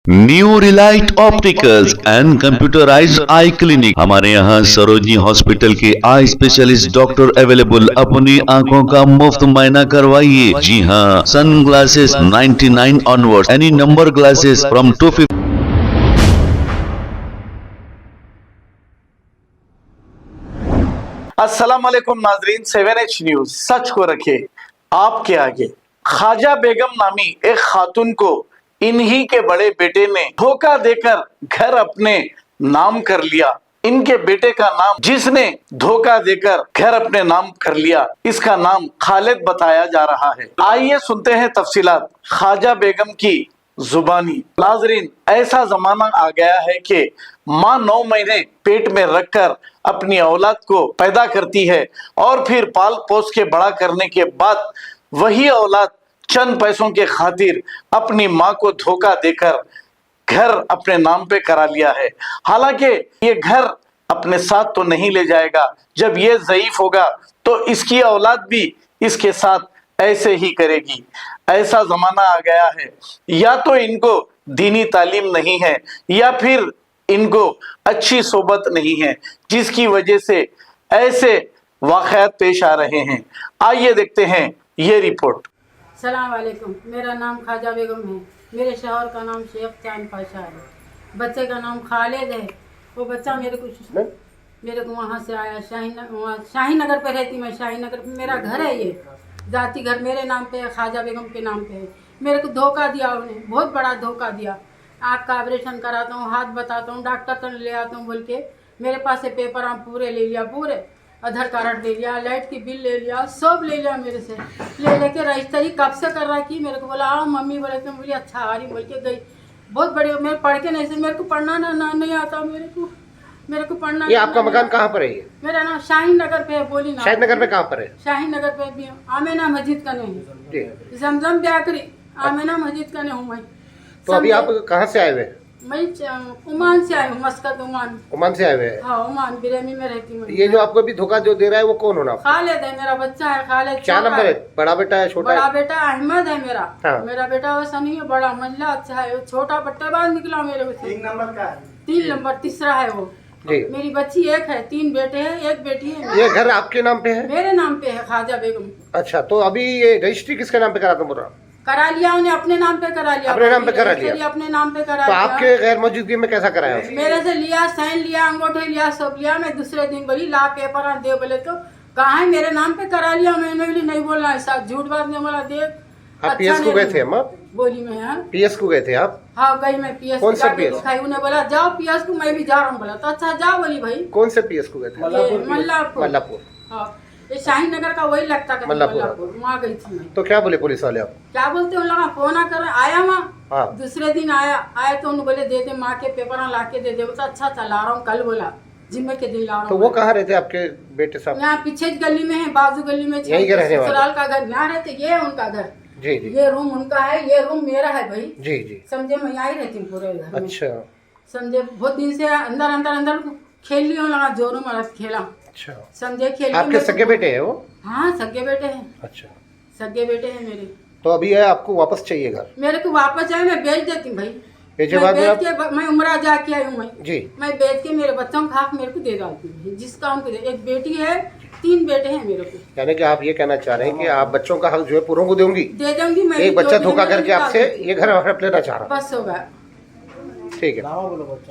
New Relight opticals and computerised I clinic. हमारे यहाँ Sarojini hospital के आई स्पेशलिस्ट डॉक्टर अवेलेबल। अपनी आंखों का मुफ्त मुआयना करवाइए। जी हाँ, sunglasses 99 onward, any number glasses from 250। अस्सलाम वालेकुम नाजरीन, 7H न्यूज सच को रखे आपके आगे। ख्वाजा बेगम नामी एक खातून को इन्हीं के बड़े बेटे ने धोखा देकर घर अपने नाम कर लिया। इनके बेटे का नाम, जिसने धोखा देकर घर अपने नाम कर लिया, इसका नाम खालिद बताया जा रहा है। आइए सुनते हैं तफसीलात ख्वाजा बेगम की जुबानी। नाजरीन, ऐसा जमाना आ गया है कि माँ 9 महीने पेट में रखकर अपनी औलाद को पैदा करती है और फिर पाल पोस के बड़ा करने के बाद वही औलाद चंद पैसों के खातिर अपनी माँ को धोखा देकर घर अपने नाम पे करा लिया है। हालांकि ये घर अपने साथ तो नहीं ले जाएगा। जब ये ज़ईफ होगा तो इसकी औलाद भी इसके साथ ऐसे ही करेगी। ऐसा जमाना आ गया है, या तो इनको दीनी तालीम नहीं है या फिर इनको अच्छी सोबत नहीं है, जिसकी वजह से ऐसे वाक़यात पेश आ रहे हैं। आइए देखते हैं ये रिपोर्ट। सलाम वालेकुम, मेरा नाम ख्वाजा बेगम है। मेरे शौहर का नाम शेख चांद पाशा है। बच्चे का नाम खालिद है। वो बच्चा मेरे को वहाँ से आया, शाहीन नगर पे रहती मैं। शाहीन नगर पे मेरा घर है। ये जाति घर मेरे नाम पे है, ख्वाजा बेगम के नाम पे है। मेरे को धोखा दिया उन्हें, बहुत बड़ा धोखा दिया। आँख का ऑपरेशन कराता हूँ, हाथ बताता हूँ, डॉक्टर तक ले आता हूँ बोल के मेरे पास से पेपर हम पूरे ले लिया, पूरे आधार कार्ड ले लिया, लाइट की बिल ले लिया, सब ले लिया मेरे से। लेके रजिस्ट्री कब से कर रहा की मेरे को बोला आओ मम्मी, बोले तो बोली अच्छा आ रही बोल के गई। बहुत बड़ी, मैं पढ़ के नहीं से, मेरे को पढ़ना ना नहीं आता मेरे को पढ़ना। ये आपका मकान कहाँ पर है? ये मेरा नाम शाहीन नगर पे है। बोली ना शाहीन नगर पे कहाँ पर है? शाहीन नगर पे भी आमेना मस्जिद का नहीं, जमजम बेकरी आमेना मस्जिद का नहीं हूँ मैं। तो अभी आप कहाँ से आए हुए? मैं ओमान से आई हूँ, मस्कत ओमान। ओमान से आए हुए हैं? हाँ, ओमान बिरेमी में रहती हूँ। ये जो आपको अभी धोखा जो दे रहा है वो कौन होना? खालिद है, मेरा बच्चा है खालिद। क्या नंबर है? बड़ा बेटा है छोटा बड़ा है? बेटा अहमद है मेरा। हाँ। मेरा बेटा वैसा नहीं है, बड़ा महिला अच्छा है। वो छोटा बट्टेबाज निकला मेरे को। 3 नंबर का है। 3 नंबर तीसरा है वो जी। मेरी बच्ची एक है, 3 बेटे हैं, एक बेटी है। ये घर आपके नाम पे है? मेरे नाम पे है, ख्वाजा बेगम। अच्छा, तो अभी ये रजिस्ट्री किसके नाम पे करा था? पूरा करा लिया उन्हें, अपने नाम पे करा लिया। अपने नाम पे करा लिया? अपने नाम पे करा तो लिया। आपके गैर मौजूदगी में कैसा कराया? मेरे से लिया, साइन लिया, अंगूठे लिया, सब लिया। मैं दूसरे दिन बोली ला पेपर दे, बोले तो कहा है मेरे नाम पे करा लिया। मैंने बोली नहीं बोलना है, साहब झूठ बात नहीं बोला। देख आप पीएस को गए थे? हम बोली मैं। हाँ, पीएस को गए थे आप? हाँ गई मैं पीएस। कौन सा पीएस? दिखाई, उन्हें बोला जाओ पीएस को, मैं भी जा रहा हूँ। बोला तो अच्छा जाओ। बोली भाई कौन से पीएस को गए थे? मल्लापुर। हाँ, ये शाहीन नगर का वही लगता है मल्लापुर। वहाँ गई थी मैं। तो क्या बोले पुलिस वाले आप? क्या बोलते हो, लगा फोन कर आया वहाँ। हाँ। दूसरे दिन आया तो उन्होंने बोले दे दे माँ के पेपर ला के दे दे। तो अच्छा चला रहा हूँ, कल बोला जिम्मे के दिन ला रहा हूँ। तो वो कहाँ रहते आपके बेटे साहब? यहाँ पीछे गली में है, बाजू गली में। यहीं के रहने वाले? ससुराल का घर यहाँ रहते, ये है उनका घर। जी जी। ये रूम उनका है, ये रूम मेरा है भाई। जी जी। समझे, मैं यहाँ ही रहती हूँ पूरे घर में। अच्छा। समझे, बहुत दिन से अंदर खेल लिया, लगा जोरों में खेला। अच्छा, समझे, खेल। आपके सगे बेटे है वो? हाँ, सगे बेटे हैं। अच्छा, सगे बेटे हैं मेरे। तो अभी है आपको वापस चाहिए घर? मेरे को वापस आए, मैं बेच देती हूँ भाई। मैं उम्रा जाके आई हूँ मैं जी। मैं बेच के मेरे बच्चों को खाक मेरे को दे डालती हूँ, जिसका उनको दे। एक बेटी है, 3 बेटे हैं मेरे को। यानी कि आप ये कहना चाह रहे हैं कि आप बच्चों का हक जो है पूरों को देंगी? दे दूंगी मैं। एक बच्चा धोखा करके आपसे ये घर हड़प लेना चाह रहा? बस होगा। ठीक है,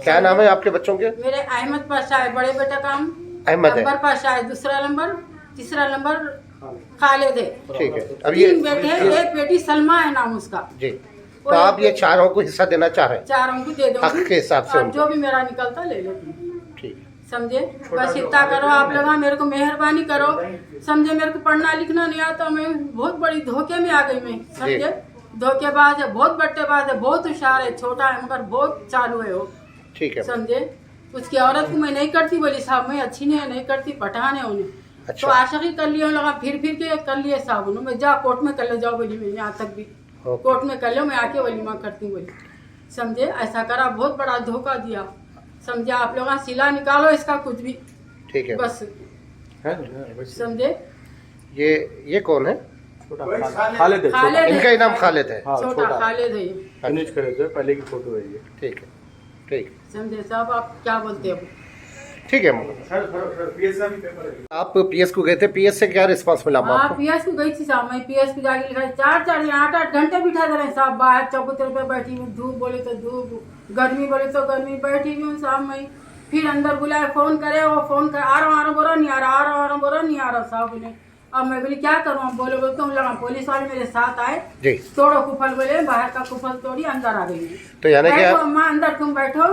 क्या नाम है आपके बच्चों के? मेरे अहमद पाशा है, बड़े बेटा का अहमद है। अकबर पाशा है, दूसरा नंबर, तीसरा नंबर खालिद है। ठीक है। अब ये 3 बेटे हैं, एक बेटी सलमा है नाम उसका। जी। तो आप ये चारों को हिस्सा देना चाह रहे हैं? चारों को दे दूंगी हक के हिसाब से जो भी मेरा निकलता ले लेती हूँ। ठीक, समझे, बस इतना करो आप लोग, मेरे को मेहरबानी करो। समझे, मेरे को पढ़ना लिखना नहीं आता, मैं बहुत बड़ी धोखे में आ गई मैं। समझे, धोखेबाज है, बहुत बट्टेबाज है, बहुत होशियार है, छोटा है मगर बहुत चालू है वो। ठीक है। समझे, उसकी औरत को मैं नहीं करती, बोली साहब मैं अच्छी नहीं करती, पठान है उन्हें। अच्छा। तो आशिकी कर लिया, लगा फिर के कर लिए साहब उन्होंने। मैं जा कोर्ट में कर ले जाओ, बोली मैं यहाँ तक भी कोर्ट में कर लो, मैं आके वलीमा करती हूँ बोली। समझे, ऐसा करा, बहुत बड़ा धोखा दिया। समझे, आप लोग सिला निकालो इसका कुछ भी। ठीक है बस। समझे, ये कौन है? खालिद है, खालिद है। इनका ही नाम खालिद है। हाँ, छोटा खालिद है ये। फिनिश करे थे, पहले की फोटो है ये। ठीक है, ठीक समझे साहब, आप क्या बोलते हो? ठीक है। आप पीएस को गए थे, पीएस से क्या रिस्पांस मिला हाँ, आपको? पीएस को गई थी साहब मैं। पीएस की गाड़ी लिखा 4-4 दिन 8-8 घंटे बिठा दे रहे हैं साहब बाहर चबूतरे पे बैठी हूँ। धूप बोले तो धूप, गर्मी बोले तो गर्मी, बैठी हुई हूँ साहब मैं। फिर अंदर बुलाए, फोन करे, वो फोन कर आ रहा हूँ बोला नहीं आ रहा, आ रहा हूँ बोला नहीं आ रहा साहब बोले। अब मैं बोली क्या करूँ? अब बोले तुम लगा पुलिस वाले मेरे साथ आए, जी। तोड़ो कुफल बोले, बाहर का कुफल तोड़ी, अंदर आ गई। तो यानी कि बैठो अम्मा अंदर, तुम बैठो,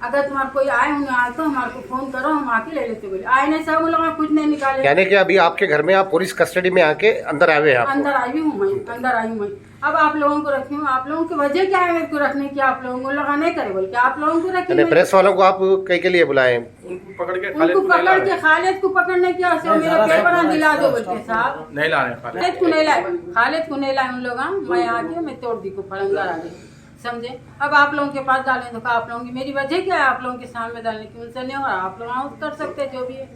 अगर तुम्हारा कोई आए उन्हें आए तो हमारे को फोन करो, हम आके ले लेते बोले। आए नहीं साहब, लोग कुछ नहीं निकाले। यानी कि अभी आपके घर में आप पुलिस कस्टडी में आके अंदर आए हुए हैं आपको? अंदर आई हूँ मैं, अंदर आई हूँ मैं। अब आप लोगों को रखी हूँ, आप लोगों की वजह क्या है मेरे को रखने की? आप लोगों को लगा नहीं करे बोल के आप लोगों को रखी यानी मैं। प्रेस वालों को आप कई के लिए बुलाए? उनको पकड़ के उनको पकड़ के खालिद को पकड़ने की आशा मेरा पेपर दिला दो बोल के साहब। नहीं लाने खालिद को नहीं लाए, खालिद को नहीं लाए उन लोग। मैं आके मैं तोड़ दी को अंदर आ गई, समझे। अब आप लोगों के पास डालें तो आप लोगों की मेरी वजह क्या है? आप लोगों के सामने डालने की उनसे नहीं हो रहा। आप लोग आउट कर सकते हैं जो भी है,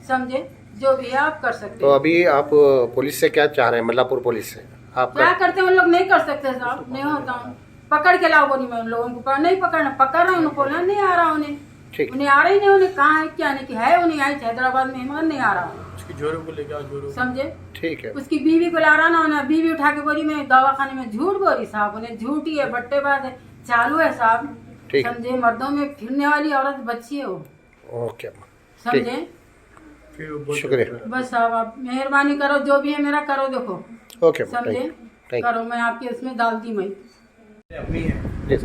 समझे, जो भी है आप कर सकते तो हैं। अभी आप पुलिस से क्या चाह रहे हैं? मल्लापुर पुलिस से आप क्या करते हैं उन लोग? नहीं कर सकते साहब, नहीं होता हूँ। पकड़ के लाओ बोली मैं उन लोगों को, नहीं पकड़ना, पकड़ रहा हूँ उनको, नहीं आ रहा उन्हें, ठीक। उन्हें आ रहा ही नहीं। उन्हें कहाँ है क्या नहीं कि है, उन्हें आई हैदराबाद में, मगर नहीं आ रहा, जोरू को लेके आओ, जोरू। समझे। ठीक है। उसकी बीवी को ला रहा ना, उन्हें बीवी उठा के बोली मैं दवाखाने में, झूठ बोली साहब, उन्हें झूठी है, बट्टेबाज है, चालू है साहब, ठीक। समझे। मर्दों में फिरने वाली औरत बच्ची है वो, ओके, समझे। शुक्रिया। बस साहब आप मेहरबानी करो, जो भी है मेरा करो, देखो, ओके, समझे, थैंक करो। मैं आपके उसमें डाल दी मैं। अपनी है। यू।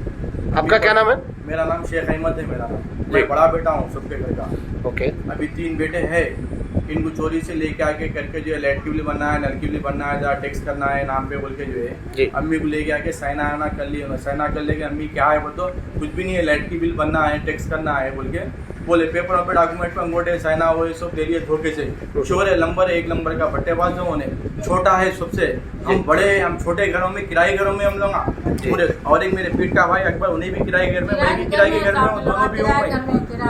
आपका क्या नाम है? मेरा नाम शेख अहमद है। मेरा नाम, मैं बड़ा बेटा हूँ सबके घर का। ओके। अभी 3 बेटे हैं। इनको चोरी से लेके आके करके जो है लाइट की बिल बनना है, नल की बिल बनना है, जहाँ टैक्स करना है नाम पे बोल के जो जी। है अम्मी को लेके आके साइना आना कर लिया। साइना कर लेके अम्मी क्या है बोल तो कुछ भी नहीं है, लाइट की बिल बनना है, टैक्स करना है बोल के बोले। पेपर पे डॉक्यूमेंट पे अंगूठे साइना वो ये सब दे लिए धोखे से। चोर है नंबर 1 नंबर का बट्टेबाज जो होने, छोटा है सबसे, हम बड़े हैं, हम छोटे घरों में किराए घरों में हम लोग पूरे। और एक मेरे पीठ का भाई अकबर, उन्हें भी किराए घर में, मैं भी किराए के घर में हूँ, दोनों भी हूँ भाई।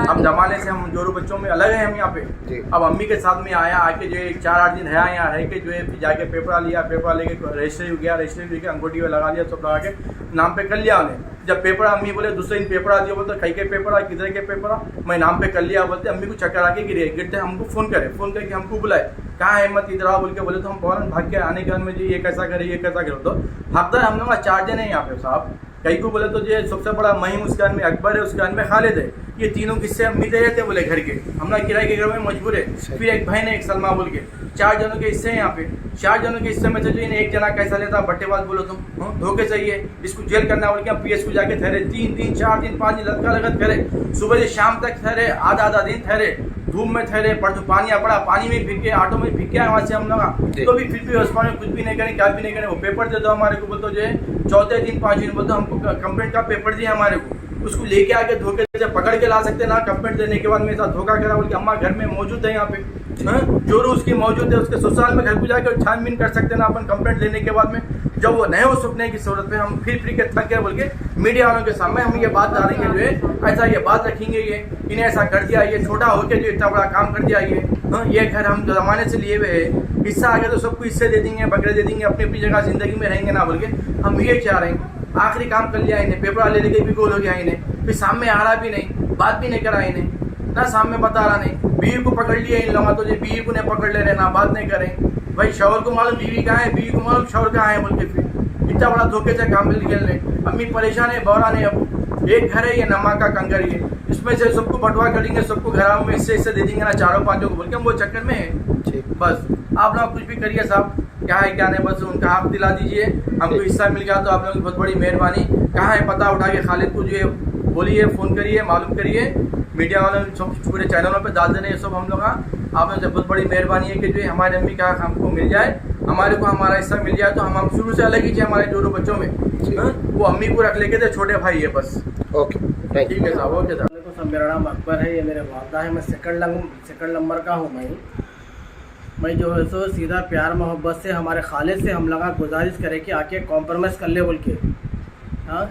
हम जमाने से हम जोरू बच्चों में अलग है हम यहाँ पे। अब अम्मी के साथ में आया, आके जो है 4-8 दिन है यहाँ रह के जो है फिर जाके पेपर लिया, पेपर लेके रजिस्ट्री हो गया, रजिस्ट्री लेके अंगूठी में लगा लिया, सब लगा के नाम पे कर लिया उन्हें। जब पेपर अम्मी बोले दूसरे दिन पेपर आ दिया, बोलते कहीं के पेपर आ, किधर के पेपर आ, मैं नाम पे कर लिया। बोलते अम्मी को चक्कर आके गिरते, हमको फोन करके हमको बुलाए, कहाँ है हिम्मत इधर आओ बोल के बोले। तो हम फौरन भाग के आने के में जी ये कैसा करे, ये कैसा करे। तो भागता हम लोग 4 जने हैं यहाँ पे साहब। कहीं को बोले तो जो सबसे बड़ा महिम उसके में अकबर है, उसके में खालिद है, ये तीनों किससे उम्मीदें रहते बोले घर के, हम लोग किराए के घर में मजबूर है। फिर एक बहन है, एक सलमा बोल के, 4 जनों के हिस्से हैं यहाँ पे। 4 जनों के हिस्से में से जो इन्हें एक जना कैसा लेता, बट्टेबाज बोलो तुम, धोखे चाहिए, इसको जेल करना बोल के हम पीएस को जाके ठहरे 3 दिन 4 दिन 5 दिन लटका लगत करे, सुबह से शाम तक ठहरे, आधा दिन ठहरे, धूप में ठहरे, परसों पानी आ पड़ा, पानी में भीग के, ऑटो में भीग के वहाँ से हम लोग, तो भी फिर भी अस्पताल में कुछ भी नहीं करें, क्या भी नहीं करें। वो पेपर दे दो हमारे को बोलते, जो है 4 दिन 5 दिन बोलते हमको कंप्लेंट का पेपर दिया हमारे को, उसको लेके आके धोखे से पकड़ के ला सकते ना। कंप्लेंट देने के बाद मेरे साथ धोखा करा बोल के अम्मा घर में मौजूद है यहाँ पे, जोरू उसकी मौजूद है, उसके ससुराल में घर को जाकर छानबीन कर सकते ना अपन कंप्लेंट लेने के बाद में। जब वो नए हो सुखने की सूरत में हम फिर के थक गए बोल के मीडिया वालों के सामने हम ये बात डालेंगे, जो है ऐसा ये बात रखेंगे, ये इन्हें ऐसा कर दिया, ये छोटा होकर जो इतना बड़ा काम कर दिया, ये घर हम जमाने से लिए हुए है, हिस्सा आ गया तो सबको हिस्से दे देंगे, बकरे दे देंगे, अपनी अपनी जगह जिंदगी में रहेंगे ना बोल के हम ये चाह रहे हैं। आखिरी काम कर लिया इन्हें, पेपर ले लेके भी गोल हो गया इन्हें, फिर सामने आ रहा भी नहीं, बात भी नहीं करा इन्हें ना, सामने बता रहा नहीं। बीवी को पकड़ लिया इन लोगों, तो बीवी को नहीं पकड़ ले रहे ना, बात नहीं करें। भाई शौहर को मालूम बीवी कहाँ है, बीवी को मालूम शौहर कहाँ है बोल के फिर इतना बड़ा धोखे से काम खेल रहे। अम्मी परेशान है, बौरा नहीं। अब एक घर है ये नमा का कंगर, ये इसमें से सबको बंटवा करेंगे, सबको घरों में इससे दे देंगे ना, 4-5 को बोल के हम वो चक्कर में है। बस आप लोग कुछ भी करिए साहब, क्या है क्या नहीं, बस उनका हाथ दिला दीजिए, हमको हिस्सा मिल गया तो आप लोगों की बहुत बड़ी मेहरबानी। कहाँ है पता उठा के खालिद को जो है बोलिए, फ़ोन करिए, मालूम करिए, मीडिया वालों सब पूरे चैनलों पे डाल देने ये सब हम लोग। आप लोगों से बहुत बड़ी मेहरबानी है कि जो है हमारे अम्मी का हमको मिल जाए, हमारे को हमारा हिस्सा मिल जाए। तो हम शुरू से अलग ही थे हमारे जोरू बच्चों में, वो अम्मी को रख लेके थे, छोटे भाई है बस। ओके, ठीक है साहब, ओके साहब। सब मेरा नाम अकबर है, ये मेरे वालदा है, मैं सेकंड नंबर का हूँ। मैं जो है सो सीधा प्यार मोहब्बत से हमारे खालिद से हम लगा गुजारिश करें कि आके कॉम्प्रोमाइज़ कर ले बोल के। हाँ,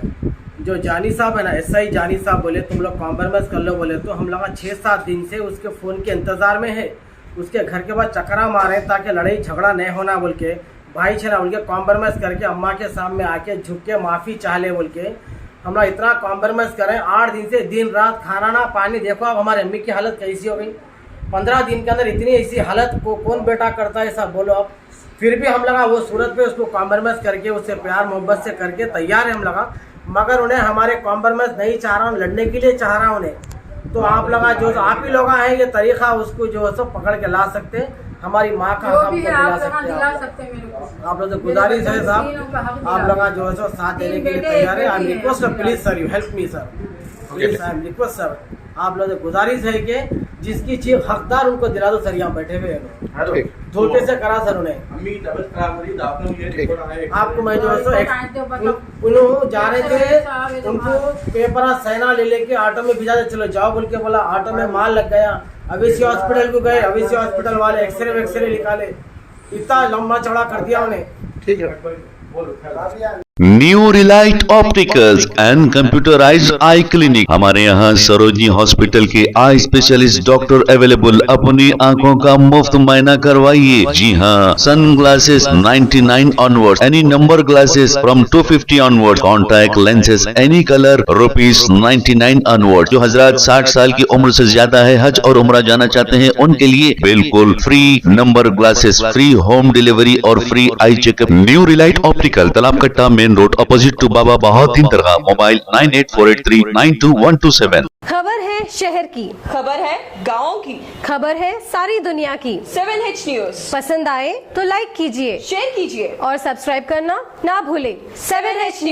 जो जानी साहब है ना, SI जानी साहब बोले तुम लोग कॉम्प्रोमाइज़ कर लो बोले, तो हम लगा 6-7 दिन से उसके फ़ोन के इंतज़ार में है। उसके घर के बाद चक्रा मारे ताकि लड़ाई झगड़ा नहीं होना बोल के, भाई छे ना बोल के कॉम्प्रोमाइज करके अम्मा के सामने आके झुक के माफ़ी चाह ले बोल के हम लोग इतना कॉम्प्रोमाइज करें। 8 दिन से दिन रात खाना ना पानी, देखो अब हमारे अम्मी की हालत कैसी हो गई। 15 दिन के अंदर इतनी ऐसी हालत को कौन बेटा करता है ऐसा बोलो आप। फिर भी हम लगा वो सूरत पे उसको कॉम्प्रोमाइज़ करके उससे प्यार मोहब्बत से करके तैयार है हम लगा, मगर उन्हें हमारे कॉम्प्रोमाइज़ नहीं चाह रहा हूँ, लड़ने के लिए चाह रहा हूँ उन्हें। तो आप लगा जो आप ही लोग हैं ये तरीका उसको जो है सो पकड़ के ला सकते हैं, हमारी माँ का हक हमको दिला सकते हैं। आप लोग से गुजारिश है साहब, आप लोग जो है सो साथ देने के लिए तैयार है। I am request please sir, you help me sir, please I am request sir. आप लोग से गुजारिश है कि जिसकी चीज हकदार उनको दिला दो सर, यहाँ बैठे हुए हैं धोखे से करा सर उन्हें। आपको मैं जो है सो उन्होंने जा रहे थे, उनको पेपर सेना ले लेके ऑटो में भिजा दे, चलो जाओ बोल के बोला, ऑटो में माल लग गया। अवेसी हॉस्पिटल को गए, अवेसी हॉस्पिटल वाले एक्सरे निकाले, इतना लंबा चौड़ा कर दिया उन्हें। ठीक है। New Relight opticals and computerised I clinic. हमारे यहाँ सरोजनी हॉस्पिटल के आई स्पेशलिस्ट डॉक्टर अवेलेबल। अपनी आंखों का मुफ्त मायना करवाइए। जी हाँ, sunglasses 99 onward, any number glasses from 250 onward, contact lenses any colour ₹99 onward. जो हजरात 60 साल की उम्र से ज्यादा है, हज और उम्रा जाना चाहते हैं, उनके लिए बिल्कुल free number glasses, free home delivery और free eye checkup. New Relight optical, Talab Katta, main road, opposite to Baba Bahauddin दरगाह। मोबाइल 9848392127। खबर है शहर की, खबर है गाँव की, खबर है सारी दुनिया की। 7H न्यूज पसंद आए तो लाइक कीजिए, शेयर कीजिए और सब्सक्राइब करना ना भूले। 7H news.